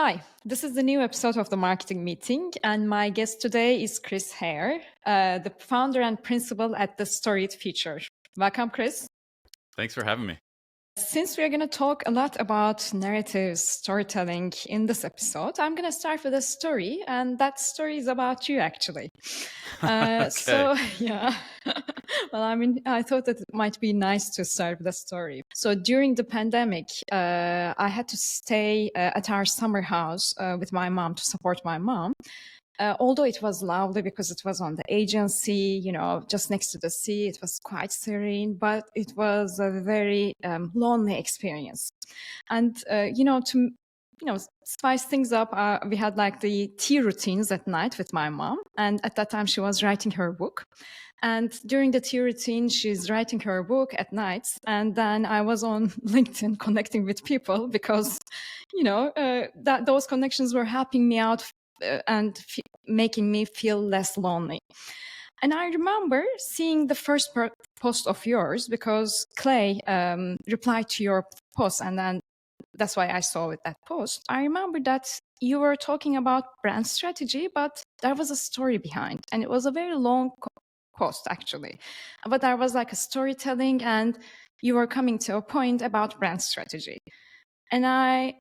Hi, this is the new episode of the Marketing Meeting, and my guest today is Chris Hare, the founder and principal at the Storied Future. Welcome, Chris. Thanks for having me. Since we're going to talk a lot about narratives, storytelling in this episode, I'm going to start with a story, and that story is about you, actually. Okay. So, yeah. Well, I thought that it might be nice to start with a story. So during the pandemic, I had to stay at our summer house with my mom to support my mom. Although it was lovely because it was on the agency, just next to the sea, it was quite serene, but it was a very lonely experience. And, to spice things up, we had like the tea routines at night with my mom. And at that time, she was writing her book. And during the tea routine, she's writing her book at night. And then I was on LinkedIn connecting with people because, that those connections were helping me out and making me feel less lonely. And I remember seeing the first post of yours because Clay replied to your post, and then that's why I saw that post. I remember that you were talking about brand strategy, but there was a story behind, and it was a very long post actually. But there was like a storytelling, and you were coming to a point about brand strategy. And I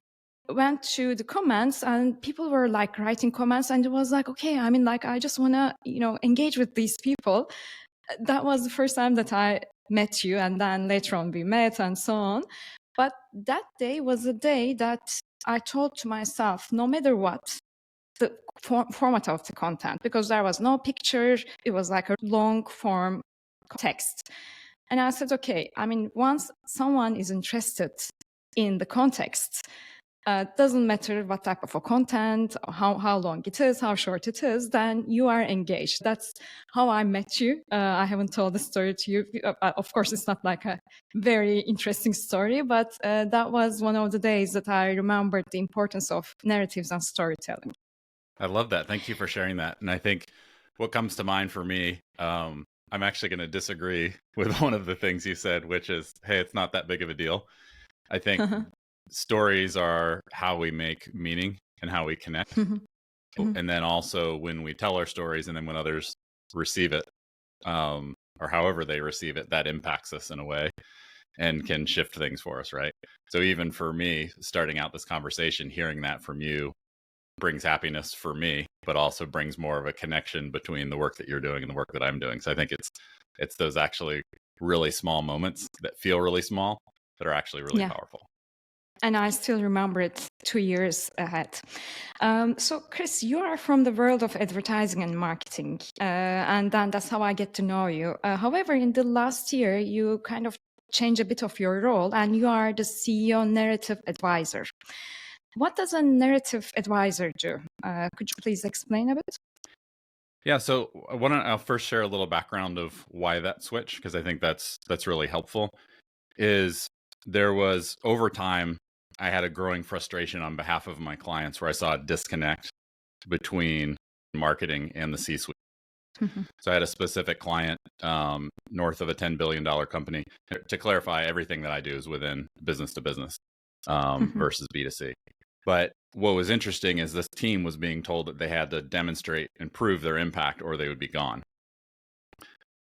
went to the comments, and people were like writing comments, and it was like, okay, I just want to engage with these people. That was the first time that I met you, and then later on we met and so on. But that day was a day that I told to myself, no matter what the format of the content, because there was no picture, it was like a long form text. And I said, okay, once someone is interested in the context, doesn't matter what type of a content, how long it is, how short it is, then you are engaged. That's how I met you. I haven't told the story to you. Of course, it's not like a very interesting story, but that was one of the days that I remembered the importance of narratives and storytelling. I love that. Thank you for sharing that. And I think what comes to mind for me, I'm actually going to disagree with one of the things you said, which is, hey, it's not that big of a deal. I think stories are how we make meaning and how we connect. And then also when we tell our stories and then when others receive it, or however they receive it, that impacts us in a way and can shift things for us, right? So even for me, starting out this conversation, hearing that from you brings happiness for me, but also brings more of a connection between the work that you're doing and the work that I'm doing. So I think it's those actually really small moments that feel really small that are actually really powerful. And I still remember it 2 years ahead. So, Chris, you are from the world of advertising and marketing, and then that's how I get to know you. However, in the last year, you kind of change a bit of your role, and you are the CEO narrative advisor. What does a narrative advisor do? Could you please explain a bit? Yeah, so I'll first share a little background of why that switch, because I think that's really helpful. Is there was over time, I had a growing frustration on behalf of my clients where I saw a disconnect between marketing and the C-suite. So I had a specific client north of a $10 billion company. To clarify, everything that I do is within business to business versus B2C. But what was interesting is this team was being told that they had to demonstrate and prove their impact or they would be gone.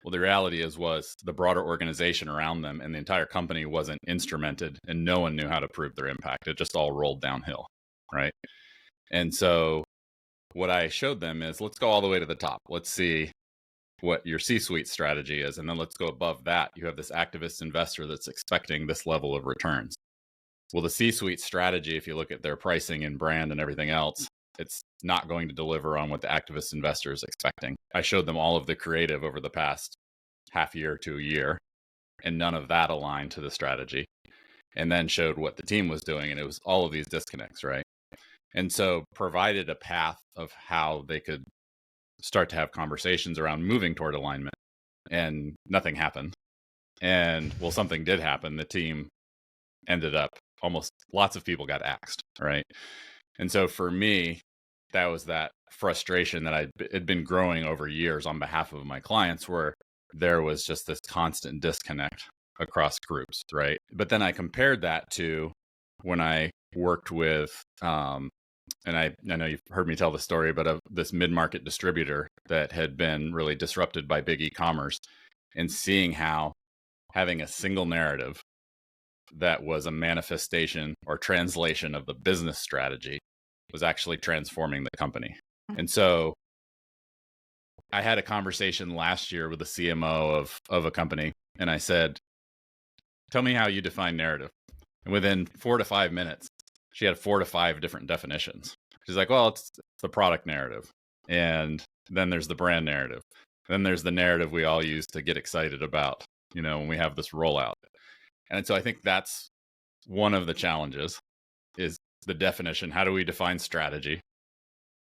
Well, the reality was the broader organization around them and the entire company wasn't instrumented, and no one knew how to prove their impact. It just all rolled downhill, right? And so what I showed them is, let's go all the way to the top. Let's see what your C-suite strategy is. And then let's go above that. You have this activist investor that's expecting this level of returns. Well, the C-suite strategy, if you look at their pricing and brand and everything else, it's not going to deliver on what the activist investor is expecting. I showed them all of the creative over the past half year to a year, and none of that aligned to the strategy. And then showed what the team was doing, and it was all of these disconnects, right? And so provided a path of how they could start to have conversations around moving toward alignment, and nothing happened. And well, something did happen. The team ended up lots of people got axed, right? And so for me, that was that frustration that had been growing over years on behalf of my clients, where there was just this constant disconnect across groups, right? But then I compared that to when I worked with and I know you've heard me tell the story, but of this mid-market distributor that had been really disrupted by big e-commerce, and seeing how having a single narrative that was a manifestation or translation of the business strategy was actually transforming the company. And so I had a conversation last year with the CMO of a company, and I said, "Tell me how you define narrative." And within 4 to 5 minutes, she had 4 to 5 different definitions. She's like, "Well, it's the product narrative, and then there's the brand narrative, then there's the narrative we all use to get excited about, when we have this rollout." And so I think that's one of the challenges is the definition. How do we define strategy,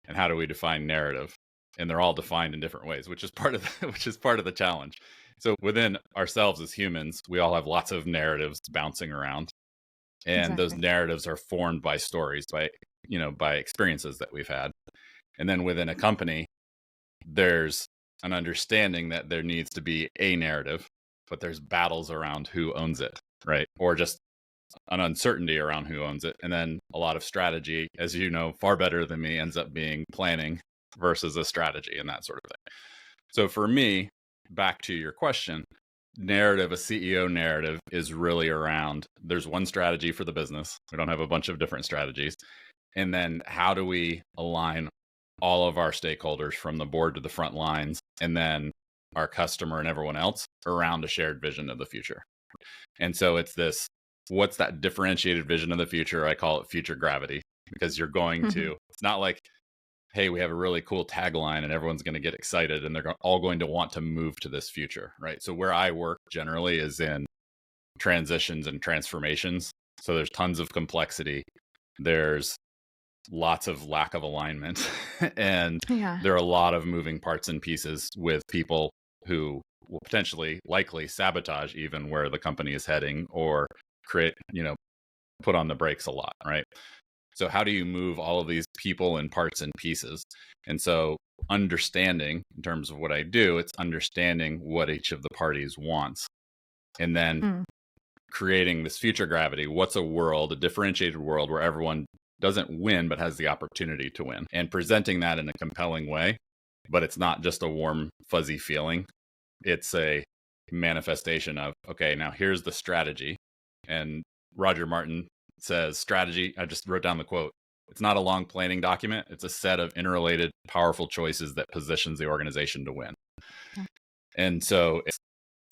and how do we define narrative? And they're all defined in different ways, which is part of the challenge. So within ourselves as humans, we all have lots of narratives bouncing around, and those Exactly. narratives are formed by stories, by experiences that we've had. And then within a company, there's an understanding that there needs to be a narrative, but there's battles around who owns it, right? Or just an uncertainty around who owns it. And then a lot of strategy, as you know, far better than me, ends up being planning versus a strategy and that sort of thing. So for me, back to your question, a CEO narrative is really around there's one strategy for the business. We don't have a bunch of different strategies. And then how do we align all of our stakeholders from the board to the front lines, and then our customer and everyone else around a shared vision of the future? And so it's this, what's that differentiated vision of the future? I call it future gravity, because you're going to, it's not like, hey, we have a really cool tagline and everyone's going to get excited and they're all going to want to move to this future, right? So where I work generally is in transitions and transformations. So there's tons of complexity. There's lots of lack of alignment and Yeah. there are a lot of moving parts and pieces with people who will potentially likely sabotage even where the company is heading, or create, put on the brakes a lot, right? So how do you move all of these people and parts and pieces? And so understanding, in terms of what I do, it's understanding what each of the parties wants, and then creating this future gravity. What's a differentiated world where everyone doesn't win, but has the opportunity to win, and presenting that in a compelling way. But it's not just a warm, fuzzy feeling. It's a manifestation of, okay, now here's the strategy. And Roger Martin says strategy, I just wrote down the quote, it's not a long planning document. It's a set of interrelated, powerful choices that positions the organization to win. And so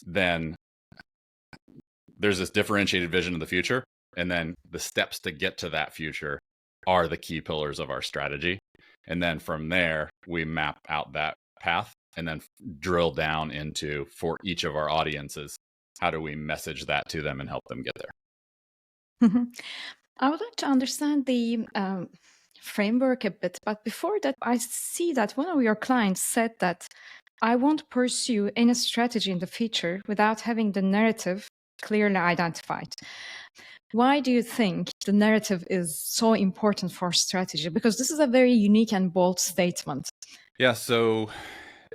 then there's this differentiated vision of the future. And then the steps to get to that future are the key pillars of our strategy. And then from there, we map out that path and then drill down into, for each of our audiences, how do we message that to them and help them get there? I would like to understand the framework a bit, but before that, I see that one of your clients said that I won't pursue any strategy in the future without having the narrative clearly identified. Why do you think the narrative is so important for strategy? Because this is a very unique and bold statement. Yeah. So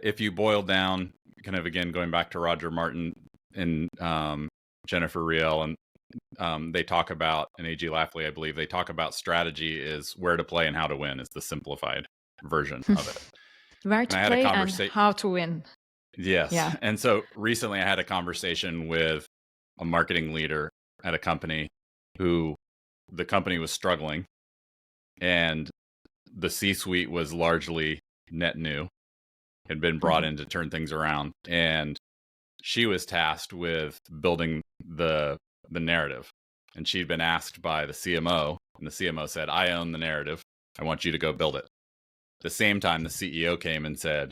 if you boil down, kind of again, going back to Roger Martin and Jennifer Riel, and they talk about, and A.G. Lafley, I believe, they talk about strategy is where to play and how to win is the simplified version of it. Where to play and how to win. Yes. Yeah. And so recently I had a conversation with a marketing leader at a company who the company was struggling, and the C-suite was largely net new, had been brought in to turn things around. And she was tasked with building the narrative. And she'd been asked by the CMO, and the CMO said, I own the narrative. I want you to go build it. At the same time, the CEO came and said,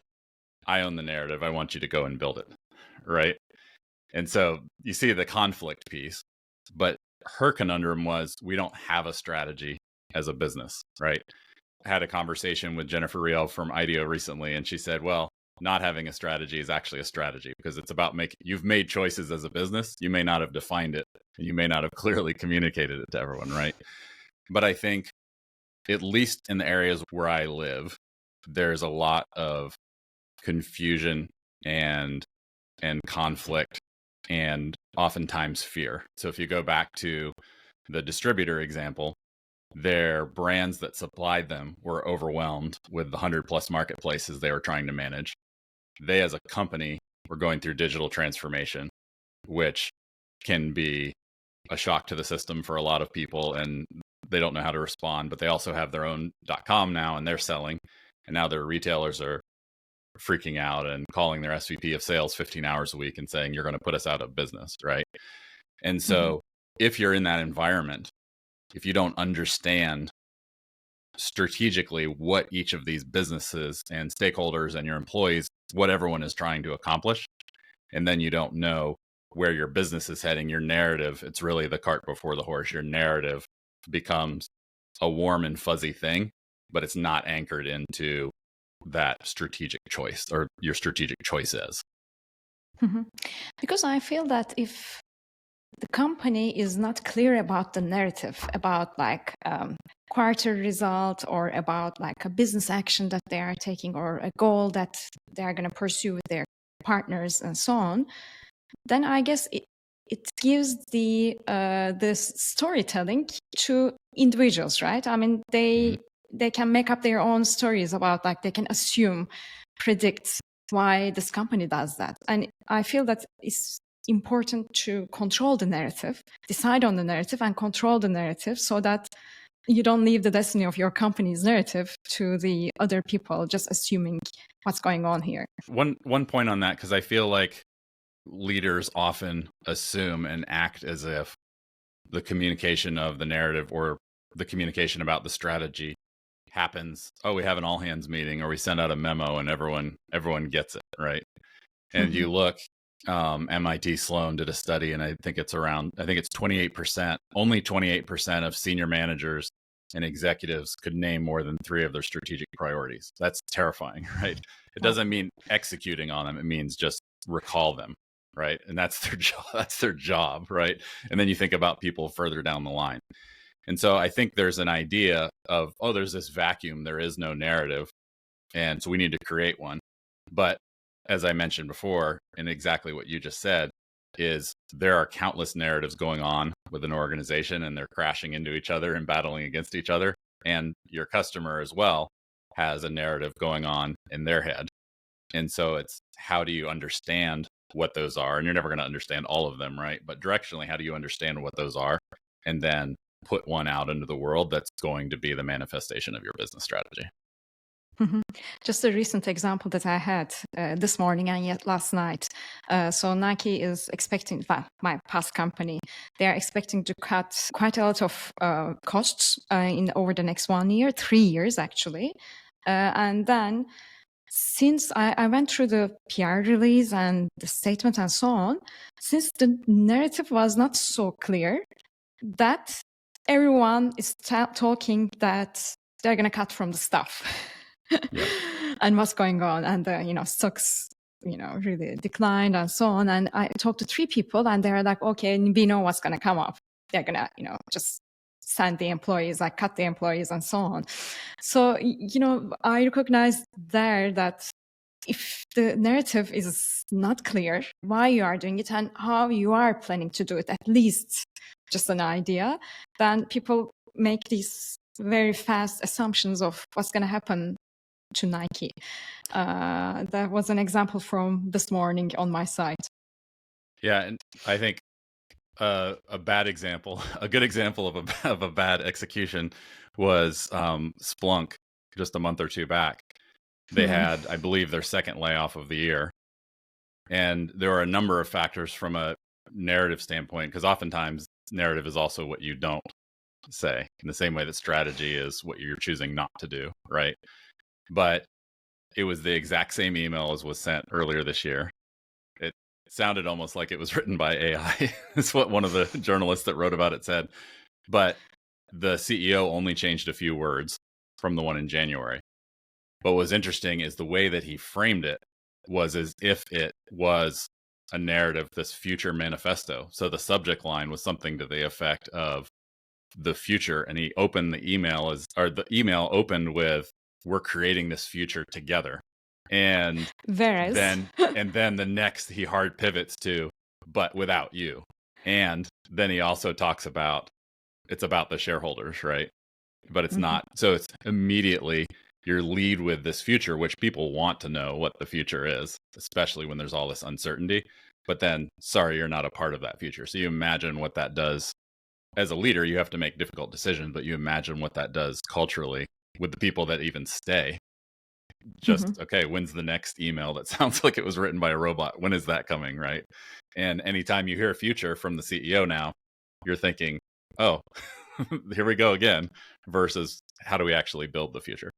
I own the narrative. I want you to go and build it. Right. And so you see the conflict piece, but her conundrum was, we don't have a strategy as a business. Right. I had a conversation with Jennifer Riel from IDEO recently, and she said, well, not having a strategy is actually a strategy, because it's about you've made choices as a business. You may not have defined it, and you may not have clearly communicated it to everyone, right? But I think, at least in the areas where I live, there's a lot of confusion and conflict, and oftentimes fear. So if you go back to the distributor example, their brands that supplied them were overwhelmed with the 100 plus marketplaces they were trying to manage. They as a company were going through digital transformation, which can be a shock to the system for a lot of people, and they don't know how to respond. But they also have their own .com now, and they're selling, and now their retailers are freaking out and calling their SVP of sales 15 hours a week and saying, you're going to put us out of business, right? And so if you're in that environment, if you don't understand strategically what each of these businesses and stakeholders and your employees, what everyone is trying to accomplish, and then you don't know where your business is heading, your narrative, it's really the cart before the horse. Your narrative becomes a warm and fuzzy thing, but it's not anchored into that strategic choice or your strategic choices. Because I feel that if the company is not clear about the narrative, about like quarter result or about like a business action that they are taking or a goal that they are going to pursue with their partners and so on, then I guess it gives the this storytelling to individuals, right? I mean, they can make up their own stories about, like, they can assume, predict why this company does that. And I feel that it's important to control the narrative, decide on the narrative and control the narrative so that you don't leave the destiny of your company's narrative to the other people just assuming what's going on here. One point on that, because I feel like leaders often assume and act as if the communication of the narrative or the communication about the strategy happens, we have an all hands meeting, or we send out a memo and everyone gets it, right? And you look, MIT Sloan did a study, and I think it's 28%, only 28% of senior managers and executives could name more than 3 of their strategic priorities. That's terrifying, right? It doesn't mean executing on them. It means just recall them, right? And that's their job. That's their job, right? And then you think about people further down the line. And so I think there's an idea of, there's this vacuum. There is no narrative. And so we need to create one. But as I mentioned before, and exactly what you just said, is there are countless narratives going on with an organization, and they're crashing into each other and battling against each other. And your customer as well has a narrative going on in their head. And so it's, how do you understand what those are? And you're never going to understand all of them, right? But directionally, how do you understand what those are? And then put one out into the world that's going to be the manifestation of your business strategy. Just a recent example that I had this morning and yet last night. So Nike is expecting, my past company, they are expecting to cut quite a lot of costs in over the next 1 year, 3 years actually. And then since I went through the PR release and the statement and so on, since the narrative was not so clear, that everyone is talking that they're going to cut from the stuff. Yep. And what's going on, and the stocks really declined and so on. And I talked to 3 people, and they're like, okay, we know what's going to come up. They're going to just send the employees, like cut the employees and so on. So I recognize there that if the narrative is not clear, why you are doing it and how you are planning to do it, at least just an idea, then people make these very fast assumptions of what's going to happen to Nike. That was an example from this morning on my site. Yeah, and I think a bad example, a good example of a bad execution was Splunk just a month or 2 back. They had, I believe, their second layoff of the year. And there are a number of factors from a narrative standpoint, because oftentimes narrative is also what you don't say, in the same way that strategy is what you're choosing not to do, right? But it was the exact same email as was sent earlier this year. It sounded almost like it was written by AI. It's what one of the journalists that wrote about it said. But the CEO only changed a few words from the one in January. But what was interesting is the way that he framed it was as if it was a narrative, this future manifesto. So the subject line was something to the effect of the future. And he opened the email the email opened with, we're creating this future together. And then the next he hard pivots to, but without you. And then he also talks about, it's about the shareholders, right? but it's not. So it's immediately your lead with this future, which people want to know what the future is, especially when there's all this uncertainty. But then, sorry, you're not a part of that future. So you imagine what that does. As a leader, you have to make difficult decisions, but you imagine what that does culturally with the people that even stay. Just, okay, when's the next email that sounds like it was written by a robot? When is that coming, right? And anytime you hear future from the CEO now, you're thinking, oh, here we go again, versus how do we actually build the future?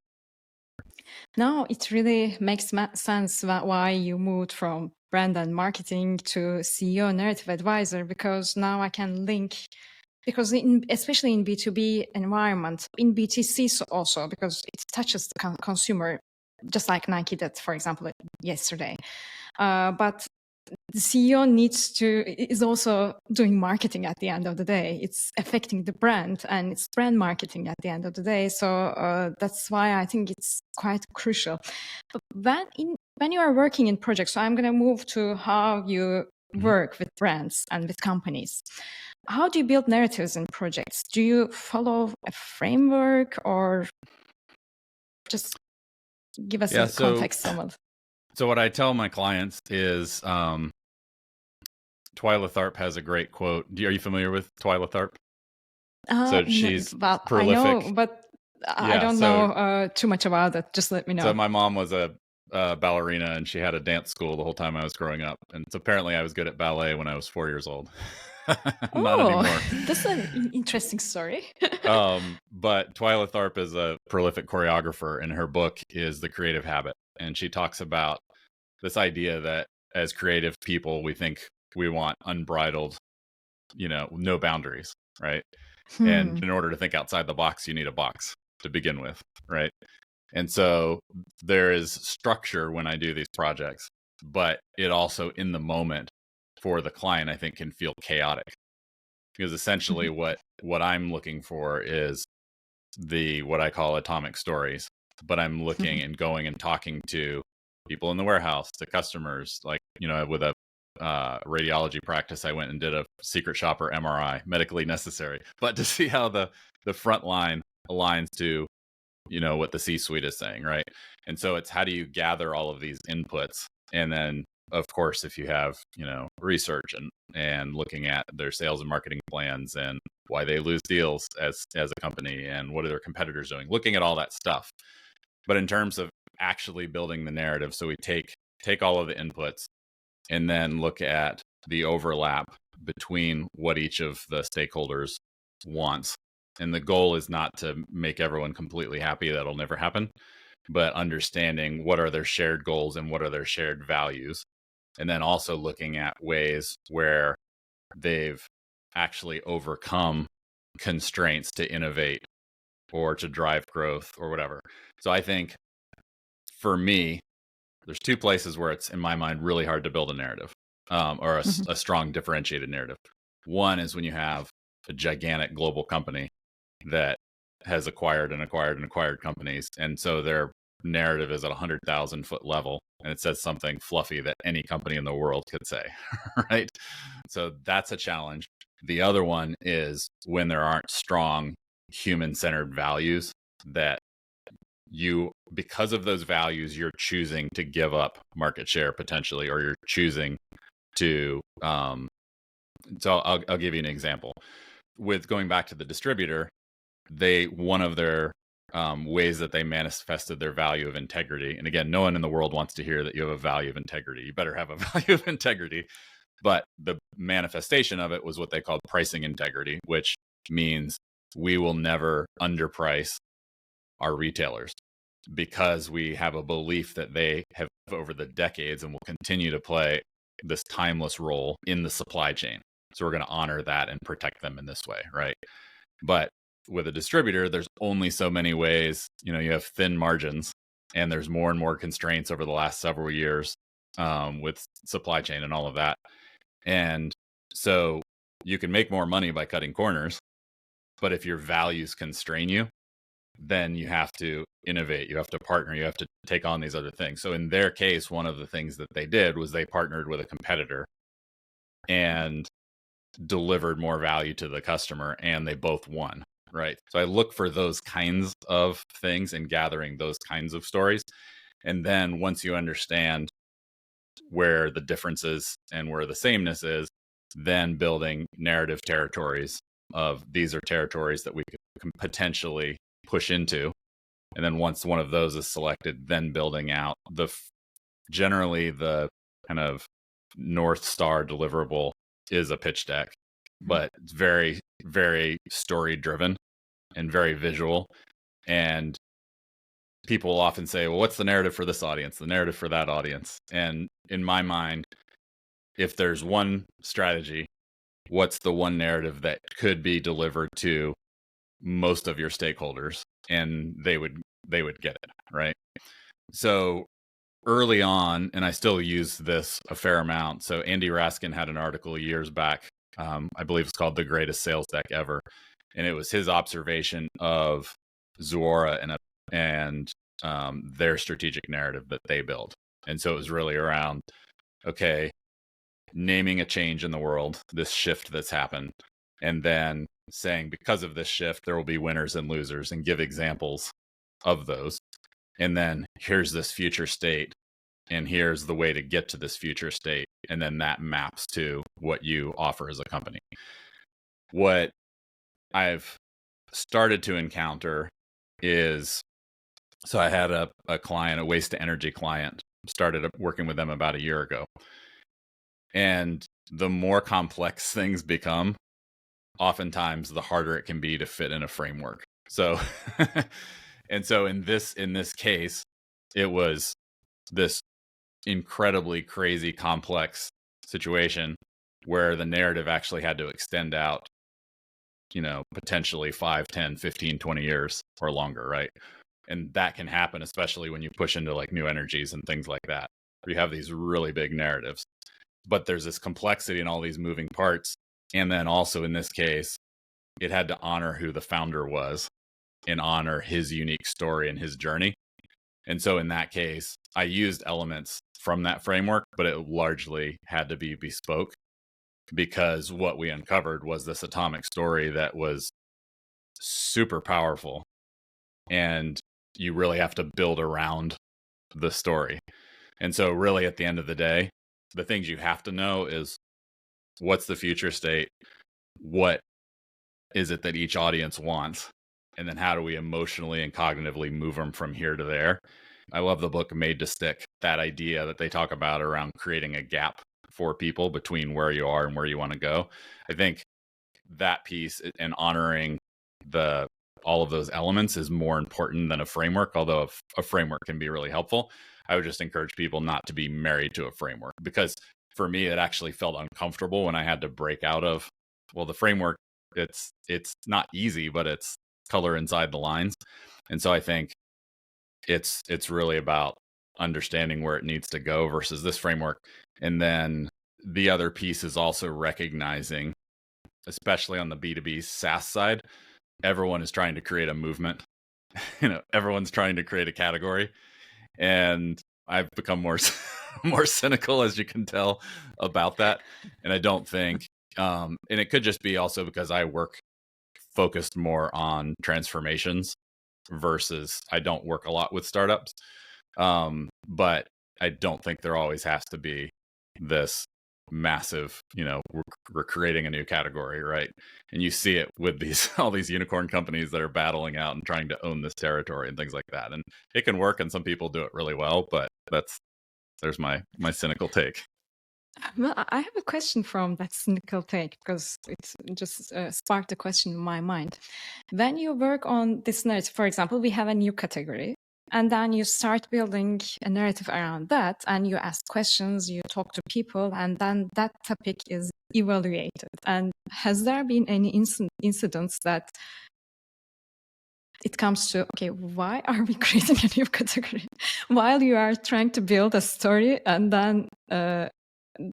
No, it really makes sense why you moved from brand and marketing to CEO narrative advisor, because now I can link, because especially in B2B environment, in BTC also, because it touches the consumer, just like Nike did, for example, yesterday. But the CEO is also doing marketing at the end of the day. It's affecting the brand, and it's brand marketing at the end of the day. So that's why I think it's quite crucial. But when you are working in projects, so I'm going to move to how you work with brands and with companies. How do you build narratives in projects? Do you follow a framework, or just give us a context somewhat? So what I tell my clients is, Twyla Tharp has a great quote. Are you familiar with Twyla Tharp? So she's prolific. I know, but I don't know too much about it. Just let me know. So my mom was a ballerina, and she had a dance school the whole time I was growing up. And so apparently I was good at ballet when I was 4 years old. Not anymore. That's an interesting story. But Twyla Tharp is a prolific choreographer, and her book is The Creative Habit. And she talks about this idea that as creative people, we think we want unbridled, no boundaries, right? And in order to think outside the box, you need a box to begin with, right? And so there is structure when I do these projects, but it also, in the moment for the client, I think can feel chaotic, because essentially what I'm looking for is what I call atomic stories, but I'm looking and going and talking to people in the warehouse, to customers, like, with a radiology practice, I went and did a secret shopper MRI, medically necessary, but to see how the front line aligns to, what the C-suite is saying, right? And so it's, how do you gather all of these inputs? And then, of course, if you have, research and looking at their sales and marketing plans and why they lose deals as a company, and what are their competitors doing, looking at all that stuff. But in terms of actually building the narrative, so we take all of the inputs and then look at the overlap between what each of the stakeholders wants. And the goal is not to make everyone completely happy. That'll never happen. But understanding what are their shared goals and what are their shared values. And then also looking at ways where they've actually overcome constraints to innovate or to drive growth or whatever. So I think for me, there's two places where it's, in my mind, really hard to build a narrative, or a strong differentiated narrative. One is when you have a gigantic global company that has acquired companies. And so their narrative is at 100,000 foot level, and it says something fluffy that any company in the world could say, right? So that's a challenge. The other one is when there aren't strong human-centered values that because of those values, you're choosing to give up market share potentially, or you're choosing to, so I'll give you an example. With going back to the distributor, one of their ways that they manifested their value of integrity, and again, no one in the world wants to hear that you have a value of integrity. You better have a value of integrity. But the manifestation of it was what they called pricing integrity, which means we will never underprice our retailers, because we have a belief that they have over the decades and will continue to play this timeless role in the supply chain. So we're going to honor that and protect them in this way, right? But with a distributor, there's only so many ways. You have thin margins, and there's more and more constraints over the last several years with supply chain and all of that. And so you can make more money by cutting corners, but if your values constrain you, then you have to innovate, you have to partner, you have to take on these other things. So in their case, one of the things that they did was they partnered with a competitor and delivered more value to the customer, and they both won, right? So I look for those kinds of things and gathering those kinds of stories. And then once you understand where the differences and where the sameness is, then building narrative territories of these are territories that we can potentially push into. And then once one of those is selected, then building out generally the kind of North Star deliverable is a pitch deck, but it's very, very story driven and very visual. And people often say, well, what's the narrative for this audience, the narrative for that audience? And in my mind, if there's one strategy, what's the one narrative that could be delivered to most of your stakeholders and they would get it, right? So early on, and I still use this a fair amount. So Andy Raskin had an article years back, I believe it's called The Greatest Sales Deck Ever. And it was his observation of Zuora and their strategic narrative that they build. And so it was really around, okay, naming a change in the world, this shift that's happened, and then saying because of this shift, there will be winners and losers and give examples of those. And then here's this future state, and here's the way to get to this future state. And then that maps to what you offer as a company. What I've started to encounter is, so I had a client, a waste to energy client, started working with them about a year ago. And the more complex things become, oftentimes the harder it can be to fit in a framework. So, and so in this case, it was this incredibly crazy complex situation where the narrative actually had to extend out, potentially 5, 10, 15, 20 years or longer, right? And that can happen, especially when you push into like new energies and things like that, where you have these really big narratives. But there's this complexity in all these moving parts. And then also in this case, it had to honor who the founder was and honor his unique story and his journey. And so in that case, I used elements from that framework, but it largely had to be bespoke because what we uncovered was this atomic story that was super powerful. And you really have to build around the story. And so really at the end of the day, the things you have to know is what's the future state? What is it that each audience wants? And then how do we emotionally and cognitively move them from here to there? I love the book Made to Stick, that idea that they talk about around creating a gap for people between where you are and where you want to go. I think that piece and honoring all of those elements is more important than a framework, although a framework can be really helpful. I would just encourage people not to be married to a framework, because for me, it actually felt uncomfortable when I had to break out of, well, the framework, it's not easy, but it's color inside the lines. And so I think it's really about understanding where it needs to go versus this framework. And then the other piece is also recognizing, especially on the B2B SaaS side, everyone is trying to create a movement. Everyone's trying to create a category. And I've become more cynical, as you can tell, about that. And I don't think, and it could just be also because I work focused more on transformations versus I don't work a lot with startups. But I don't think there always has to be this massive, we're creating a new category, right? And you see it with all these unicorn companies that are battling out and trying to own this territory and things like that. And it can work, and some people do it really well, but there's my cynical take. Well, I have a question from that cynical take, because it just sparked a question in my mind. When you work on this narrative, for example, we have a new category, and then you start building a narrative around that, and you ask questions, you talk to people, and then that topic is evaluated. And has there been any incidents that it comes to, okay, why are we creating a new category while you are trying to build a story, and then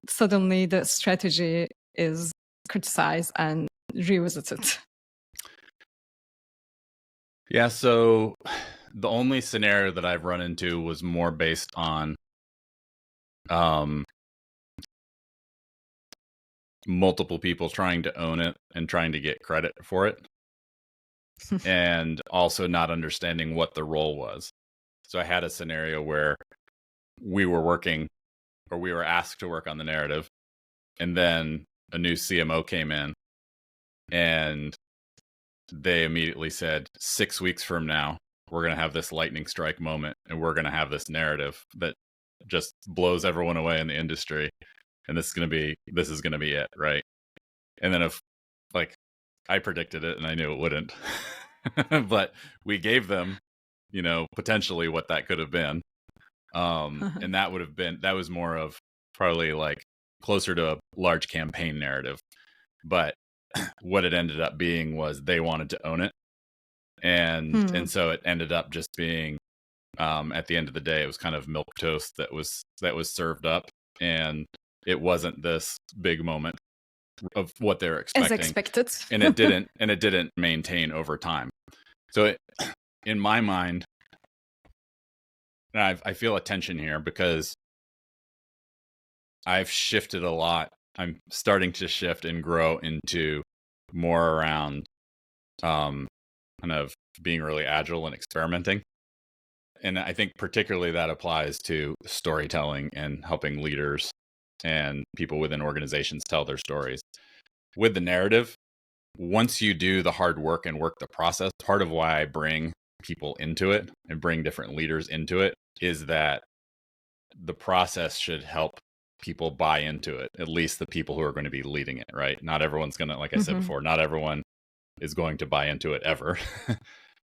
suddenly the strategy is criticized and revisited? Yeah, so the only scenario that I've run into was more based on multiple people trying to own it and trying to get credit for it. and also not understanding what the role was. So I had a scenario where we were working, or we were asked to work on the narrative, and then a new CMO came in, and they immediately said, 6 weeks from now, we're going to have this lightning strike moment, and we're going to have this narrative that just blows everyone away in the industry. And this is going to be it. Right. And then if like I predicted it and I knew it wouldn't, but we gave them, potentially what that could have been. And that was more of probably like closer to a large campaign narrative. But what it ended up being was they wanted to own it. And so it ended up just being, at the end of the day, it was kind of milk toast that was served up, and it wasn't this big moment of what they're expecting. As expected. and it didn't maintain over time. So in my mind, and I feel a tension here because I've shifted a lot. I'm starting to shift and grow into more around kind of being really agile and experimenting. And I think particularly that applies to storytelling and helping leaders and people within organizations tell their stories. With the narrative, once you do the hard work and work the process, part of why I bring people into it and bring different leaders into it is that the process should help people buy into it, at least the people who are going to be leading it, right? Not everyone's going to, like I said before, not everyone is going to buy into it ever,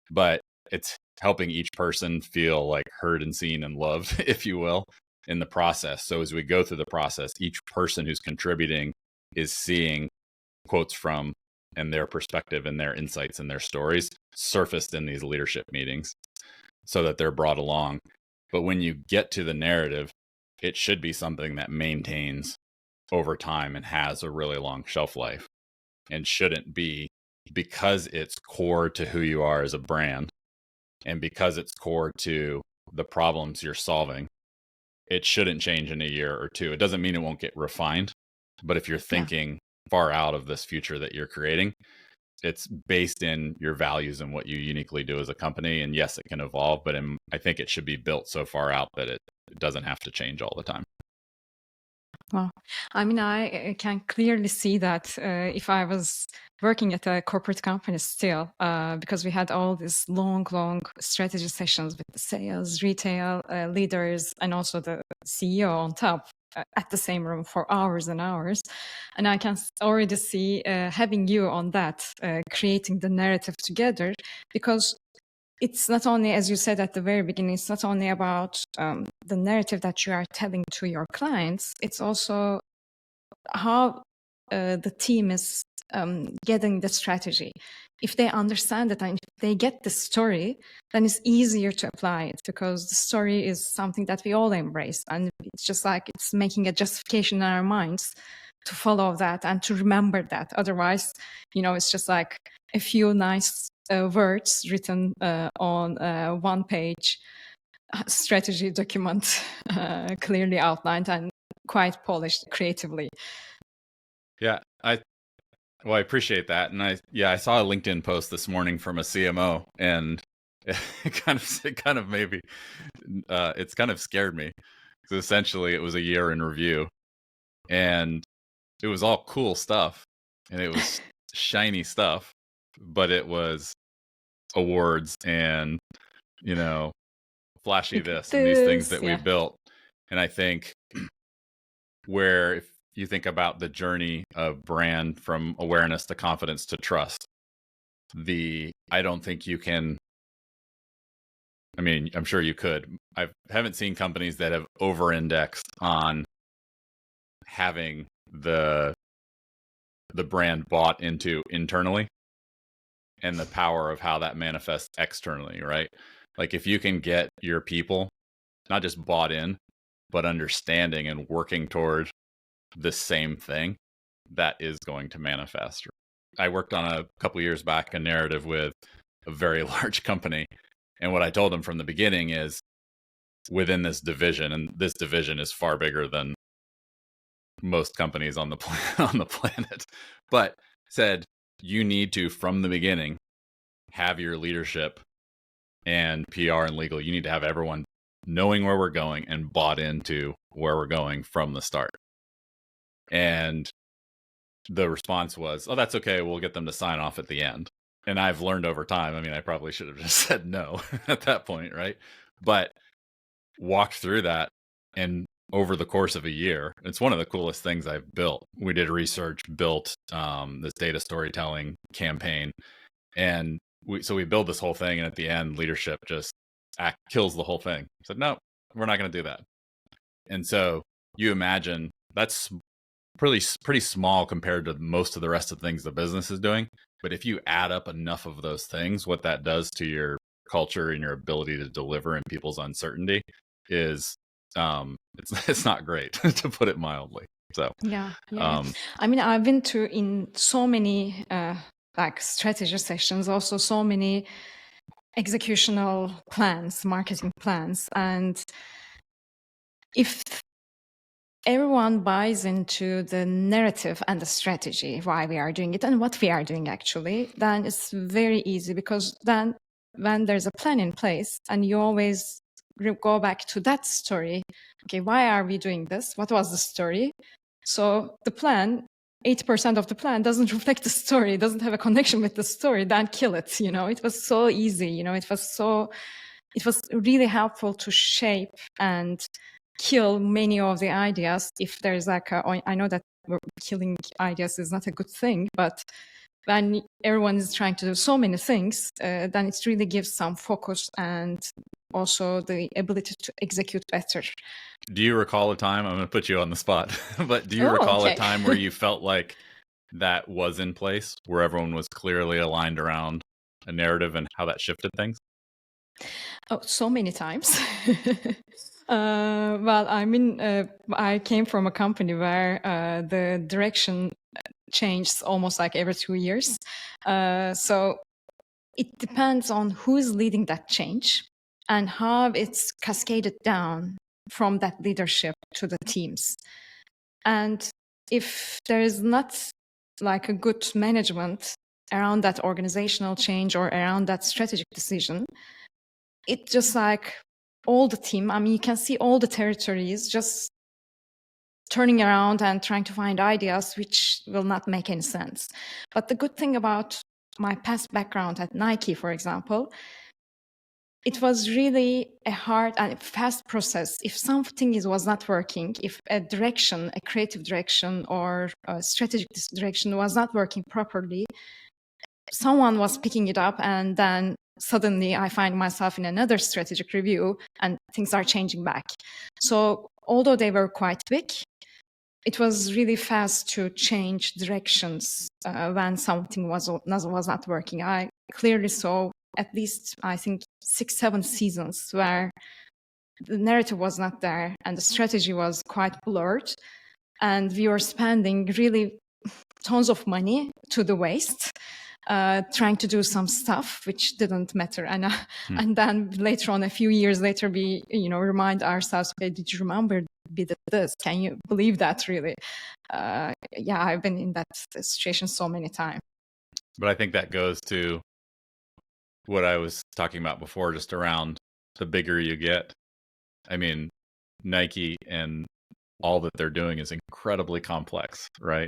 but it's helping each person feel like heard and seen and loved, if you will, in the process. So as we go through the process, each person who's contributing is seeing quotes from and their perspective and their insights and their stories surfaced in these leadership meetings so that they're brought along. But when you get to the narrative, it should be something that maintains over time and has a really long shelf life, and shouldn't be, because it's core to who you are as a brand and because it's core to the problems you're solving, it shouldn't change in a year or two. It doesn't mean it won't get refined, but if you're thinking far out of this future that you're creating, it's based in your values and what you uniquely do as a company. And yes, it can evolve, but I think it should be built so far out that it doesn't have to change all the time. Well, I mean, I can clearly see that if I was working at a corporate company still, because we had all these long strategy sessions with the sales, retail leaders, and also the CEO on top at the same room for hours and hours. And I can already see having you on that, creating the narrative together, because it's not only, as you said at the very beginning, it's not only about the narrative that you are telling to your clients, it's also how the team is getting the strategy. If they understand it and if they get the story, then it's easier to apply it, because the story is something that we all embrace. And it's just like it's making a justification in our minds to follow that and to remember that. Otherwise, it's just like a few nice words written on a one-page strategy document, clearly outlined and quite polished creatively. Yeah, I appreciate that, and I saw a LinkedIn post this morning from a CMO, and it kind of maybe it's kind of scared me, because essentially it was a year in review, and it was all cool stuff, and it was shiny stuff, but it was awards and flashy this and these things that we built. And I think where, if you think about the journey of brand from awareness to confidence to trust, I don't think you can, I mean, I'm sure you could. I haven't seen companies that have over-indexed on having the brand bought into internally and the power of how that manifests externally, right? Like if you can get your people not just bought in, but understanding and working toward the same thing, that is going to manifest. I worked on a couple years back a narrative with a very large company. And what I told them from the beginning is, within this division, and this division is far bigger than most companies on the planet, but said, you need to, from the beginning, have your leadership and PR and legal, you need to have everyone knowing where we're going and bought into where we're going from the start. And the response was, oh, that's okay. We'll get them to sign off at the end. And I've learned over time. I mean, I probably should have just said no at that point, right? But walked through that, and over the course of a year, it's one of the coolest things I've built. We did research, built this data storytelling campaign, and we build this whole thing, and at the end, leadership just kills the whole thing. I said, no, we're not going to do that. And so you imagine that's pretty small compared to most of the rest of the things the business is doing. But if you add up enough of those things, what that does to your culture and your ability to deliver and people's uncertainty is it's not great, to put it mildly. So yeah. I mean, I've been to in so many like strategy sessions, also so many executional plans, marketing plans, and if everyone buys into the narrative and the strategy, why we are doing it and what we are doing actually, then it's very easy, because then when there's a plan in place and you always go back to that story, okay, why are we doing this? What was the story? So the plan, 80% of the plan doesn't reflect the story, doesn't have a connection with the story, then kill it. It was so easy, it was really helpful to shape and kill many of the ideas. If there's like I know that killing ideas is not a good thing, but when everyone is trying to do so many things, then it really gives some focus and also the ability to execute better. Do you recall a time, I'm going to put you on the spot, but do you recall a time where you felt like that was in place, where everyone was clearly aligned around a narrative and how that shifted things? Oh, so many times. Well, I mean, I came from a company where the direction changed almost like every 2 years. So it depends on who is leading that change and how it's cascaded down from that leadership to the teams. And if there is not like a good management around that organizational change or around that strategic decision, it just like all the team, I mean, you can see all the territories just turning around and trying to find ideas which will not make any sense. But the good thing about my past background at Nike, for example, it was really a hard and fast process. If something was not working, if a direction, a creative direction or a strategic direction was not working properly, someone was picking it up, and then suddenly I find myself in another strategic review and things are changing back. So although they were quite big, it was really fast to change directions when something was not working. I clearly saw at least, I think, 6-7 seasons where the narrative was not there and the strategy was quite blurred, and we were spending really tons of money to the waste, trying to do some stuff which didn't matter. And then later on, a few years later, we remind ourselves, okay, did you remember we did this? Can you believe that, really? Yeah, I've been in that situation so many times. But I think that goes to what I was talking about before, just around the bigger you get. I mean, Nike and all that they're doing is incredibly complex, right?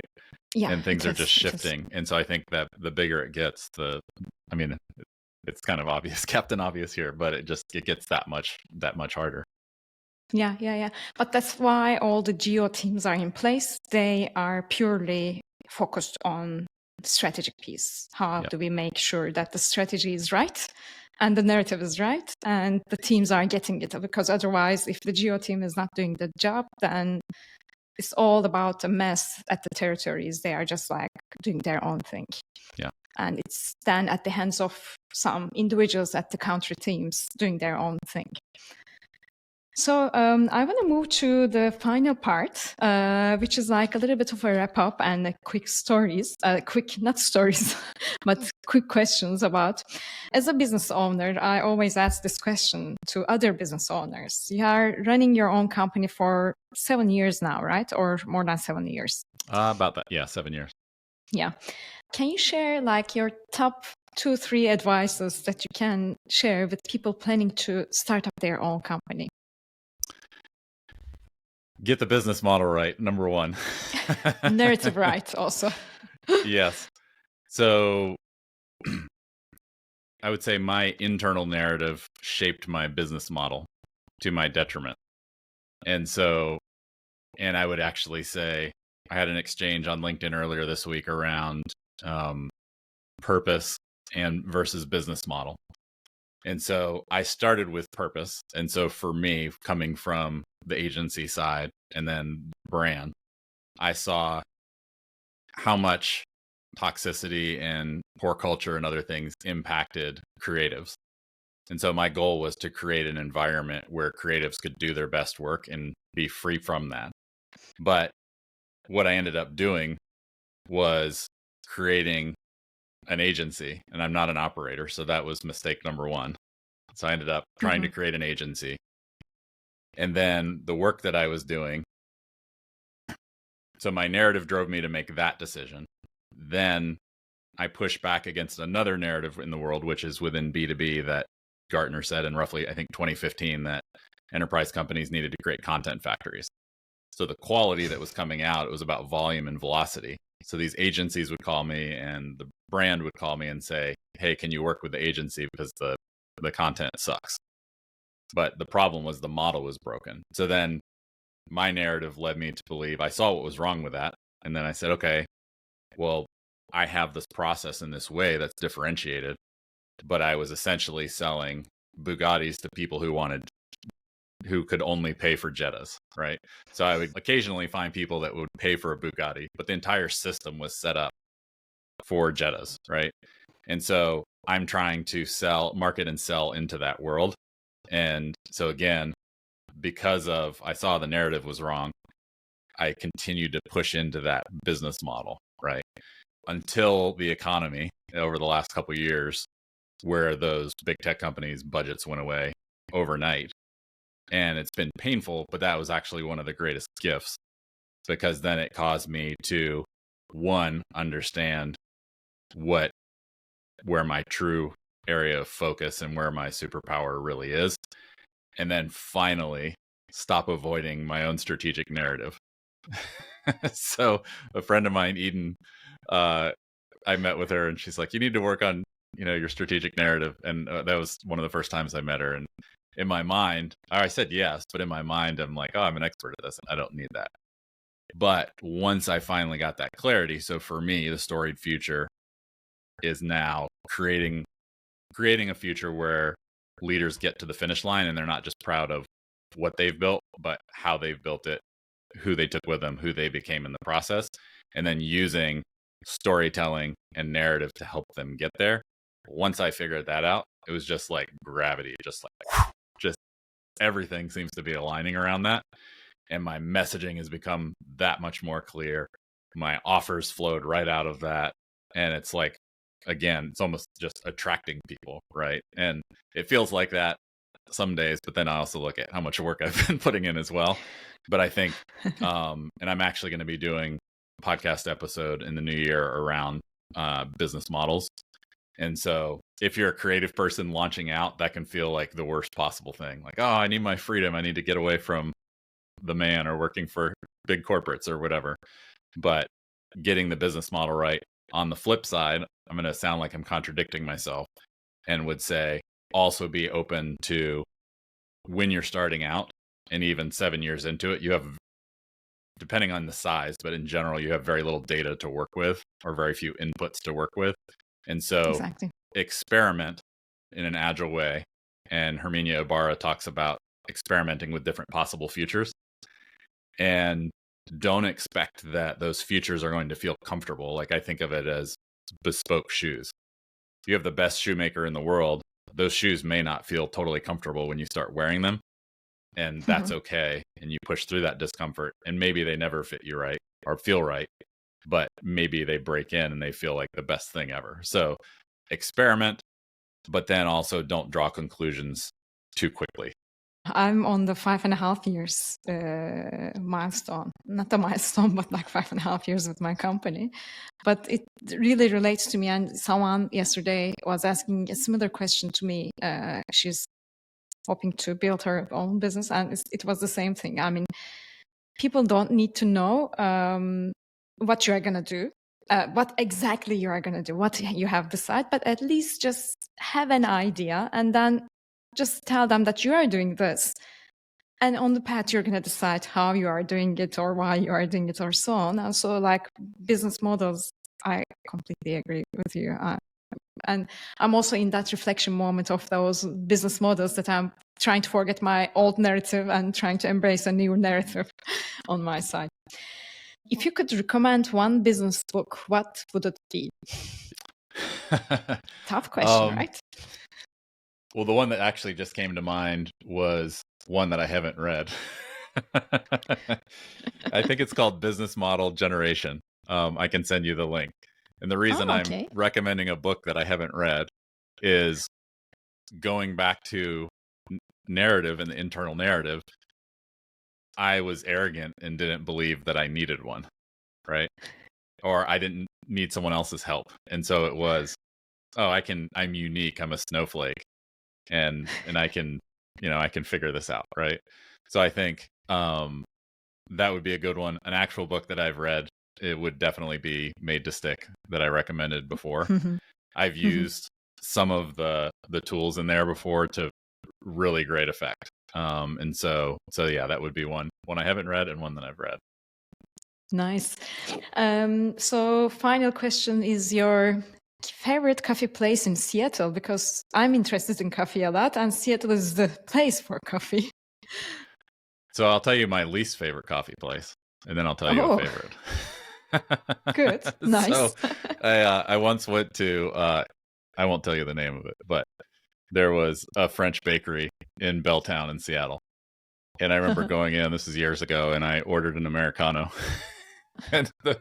Yeah, and things are just shifting. And so I think that the bigger it gets, it's kind of obvious, Captain Obvious here, but it gets that much harder. Yeah. But that's why all the geo teams are in place. They are purely focused on the strategic piece. How do we make sure that the strategy is right and the narrative is right and the teams are getting it? Because otherwise, if the geo team is not doing the job, then it's all about a mess at the territories. They are just like doing their own thing. Yeah. And it's then at the hands of some individuals at the country teams doing their own thing. So I want to move to the final part, which is like a little bit of a wrap up and a quick stories, not stories, but quick questions about, as a business owner, I always ask this question to other business owners. You are running your own company for 7 years now, right? Or more than 7 years? About that. Yeah, 7 years. Yeah. Can you share like your top two, three advices that you can share with people planning to start up their own company? Get the business model right, number one. Narrative right also. Yes. So I would say my internal narrative shaped my business model to my detriment. And I would actually say I had an exchange on LinkedIn earlier this week around purpose and versus business model. And so I started with purpose. And so for me, coming from the agency side and then brand, I saw how much toxicity and poor culture and other things impacted creatives. And so my goal was to create an environment where creatives could do their best work and be free from that. But what I ended up doing was creating an agency, and I'm not an operator. So that was mistake number one. So I ended up trying to create an agency. And then the work that I was doing, so my narrative drove me to make that decision. Then I pushed back against another narrative in the world, which is within B2B, that Gartner said in roughly, I think, 2015, that enterprise companies needed to create content factories. So the quality that was coming out, it was about volume and velocity. So these agencies would call me and the brand would call me and say, hey, can you work with the agency because the content sucks? But the problem was the model was broken. So then my narrative led me to believe, I saw what was wrong with that. And then I said, okay, well, I have this process in this way that's differentiated, but I was essentially selling Bugattis to people who could only pay for Jettas, right? So I would occasionally find people that would pay for a Bugatti, but the entire system was set up for Jettas, right? And so I'm trying to market and sell into that world. And so again, because I saw the narrative was wrong, I continued to push into that business model, right? Until the economy over the last couple of years, where those big tech companies' budgets went away overnight. And it's been painful, but that was actually one of the greatest gifts, because then it caused me to, one, understand where my true area of focus and where my superpower really is. And then finally stop avoiding my own strategic narrative. So a friend of mine, Eden, I met with her and she's like, you need to work on, your strategic narrative. And that was one of the first times I met her. And in my mind, I said yes, but in my mind, I'm like, oh, I'm an expert at this. I don't need that. But once I finally got that clarity, so for me, the Storied Future is now creating a future where leaders get to the finish line and they're not just proud of what they've built, but how they've built it, who they took with them, who they became in the process, and then using storytelling and narrative to help them get there. Once I figured that out, it was just like gravity, just everything seems to be aligning around that. And my messaging has become that much more clear. My offers flowed right out of that. And it's like, again, it's almost just attracting people, right? And it feels like that some days, but then I also look at how much work I've been putting in as well. But I think, and I'm actually going to be doing a podcast episode in the new year around business models. And so if you're a creative person launching out, that can feel like the worst possible thing. Like, oh, I need my freedom. I need to get away from the man or working for big corporates or whatever. But getting the business model right. On the flip side, I'm going to sound like I'm contradicting myself and would say also be open to, when you're starting out and even 7 years into it, you have, depending on the size, but in general, you have very little data to work with or very few inputs to work with. And so experiment in an agile way. And Herminia Ibarra talks about experimenting with different possible futures. And don't expect that those futures are going to feel comfortable. Like, I think of it as bespoke shoes. If you have the best shoemaker in the world, those shoes may not feel totally comfortable when you start wearing them. And that's okay. And you push through that discomfort. And maybe they never fit you right or feel right, but maybe they break in and they feel like the best thing ever. So experiment, but then also don't draw conclusions too quickly. I'm on the 5.5 years milestone. Not a milestone, but like 5.5 years with my company. But it really relates to me. And someone yesterday was asking a similar question to me. She's hoping to build her own business, and it was the same thing. I mean, people don't need to know what you are going to do, what exactly you are going to do, what you have decided, but at least just have an idea and then just tell them that you are doing this. And on the path, you're going to decide how you are doing it or why you are doing it or so on. And so like business models, I completely agree with you. And I'm also in that reflection moment of those business models that I'm trying to forget my old narrative and trying to embrace a new narrative on my side. If you could recommend one business book, what would it be? Tough question, right? Well, the one that actually just came to mind was one that I haven't read. I think it's called Business Model Generation. I can send you the link. And the reason I'm recommending a book that I haven't read is going back to narrative and the internal narrative. I was arrogant and didn't believe that I needed one, right? Or I didn't need someone else's help. And so it was, I'm unique. I'm a snowflake. And I can, I can figure this out, right? So I think that would be a good one. An actual book that I've read, it would definitely be Made to Stick that I recommended before. I've used some of the tools in there before to really great effect. And so yeah, that would be one I haven't read and one that I've read. Nice. So final question is your favorite coffee place in Seattle, because I'm interested in coffee a lot and Seattle is the place for coffee. So I'll tell you my least favorite coffee place and then I'll tell you a favorite. Good. Nice. So I once went to, I won't tell you the name of it, but there was a French bakery in Belltown in Seattle. And I remember going in, this is years ago, and I ordered an Americano. And the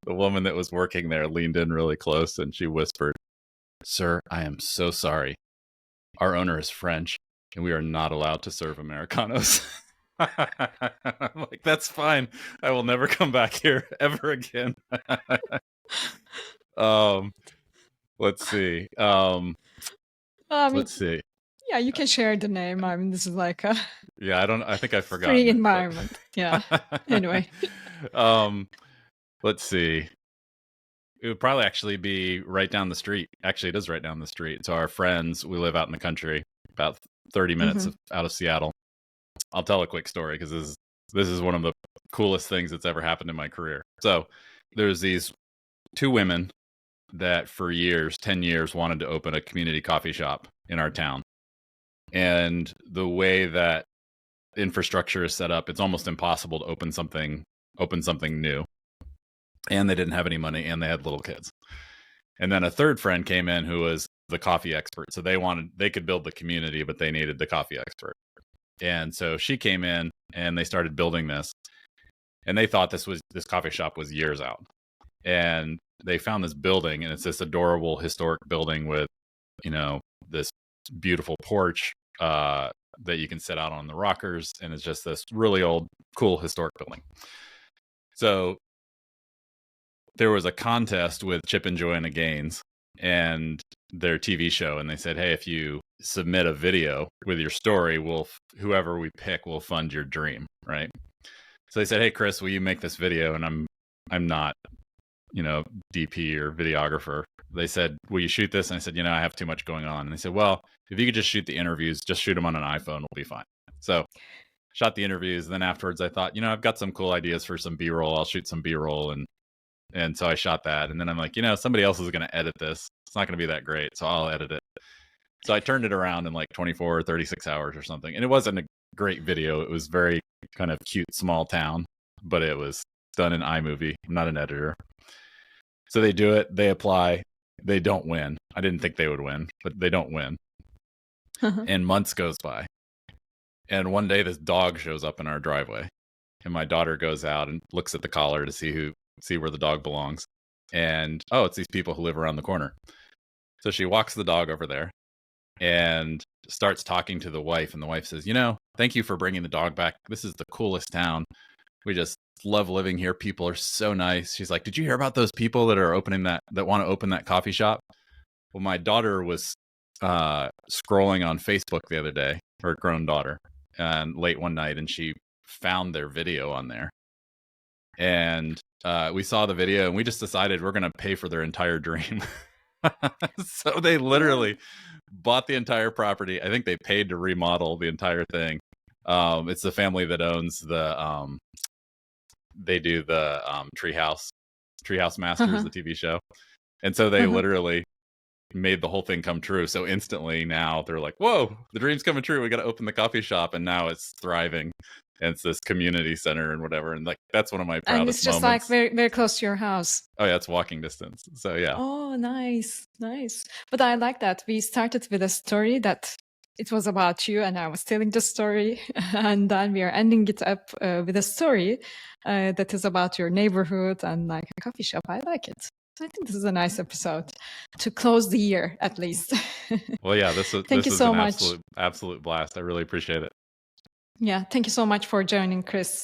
woman that was working there leaned in really close and she whispered, "Sir, I am so sorry. Our owner is French and we are not allowed to serve Americanos." I'm like, "That's fine. I will never come back here ever again." Let's see. Let's see. Yeah, you can share the name. I mean, this is like a I think I forgot. Free environment. Yeah. Anyway. Let's see. It would probably actually be right down the street. Actually, it is right down the street. So our friends, we live out in the country, about 30 minutes out of Seattle. I'll tell a quick story because this is one of the coolest things that's ever happened in my career. So there's these two women that for years, 10 years, wanted to open a community coffee shop in our town. And the way that infrastructure is set up, it's almost impossible to open something new. And they didn't have any money and they had little kids. And then a third friend came in who was the coffee expert. So they could build the community, but they needed the coffee expert. And so she came in and they started building this. And they thought this coffee shop was years out. And they found this building, and it's this adorable historic building with, this beautiful porch that you can sit out on the rockers. And it's just this really old, cool, historic building. So there was a contest with Chip and Joanna Gaines and their TV show. And they said, "Hey, if you submit a video with your story, whoever we pick will fund your dream." Right. So they said, "Hey, Chris, will you make this video?" And I'm not, DP or videographer. They said, "Will you shoot this?" And I said, "I have too much going on." And they said, "Well, if you could just shoot the interviews, just shoot them on an iPhone, we'll be fine." So shot the interviews. Then afterwards I thought, I've got some cool ideas for some B-roll. I'll shoot some B-roll. And so I shot that. And then I'm like, somebody else is going to edit this. It's not going to be that great. So I'll edit it. So I turned it around in like 24 or 36 hours or something. And it wasn't a great video. It was very kind of cute, small town, but it was done in iMovie. I'm not an editor. So they do it. They apply. They don't win. I didn't think they would win, but they don't win. And months goes by. And one day this dog shows up in our driveway. And my daughter goes out and looks at the collar to see where the dog belongs. And, it's these people who live around the corner. So she walks the dog over there. and starts talking to the wife. And the wife says, thank you for bringing the dog back. This is the coolest town. We just love living here. People are so nice. She's like, did you hear about those people that are opening that want to open that coffee shop? Well, my daughter was scrolling on Facebook the other day, her grown daughter, and late one night, and she found their video on there. And we saw the video, and we just decided we're going to pay for their entire dream. So they literally bought the entire property. I think they paid to remodel the entire thing. It's the family that owns the they do the Treehouse Masters, the TV show. And so they literally made the whole thing come true. So instantly now they're like, whoa, the dream's coming true. We got to open the coffee shop. And now it's thriving. And it's this community center and whatever. And like, that's one of my proudest moments. And it's just like very, very close to your house. Oh yeah, it's walking distance. So yeah. Oh, nice. But I like that. We started with a story that it was about you and I was telling the story. And then we are ending it up with a story that is about your neighborhood and like a coffee shop. I like it. So I think this is a nice episode to close the year, at least. Well, yeah, this is an absolute blast. I really appreciate it. Yeah, thank you so much for joining, Chris.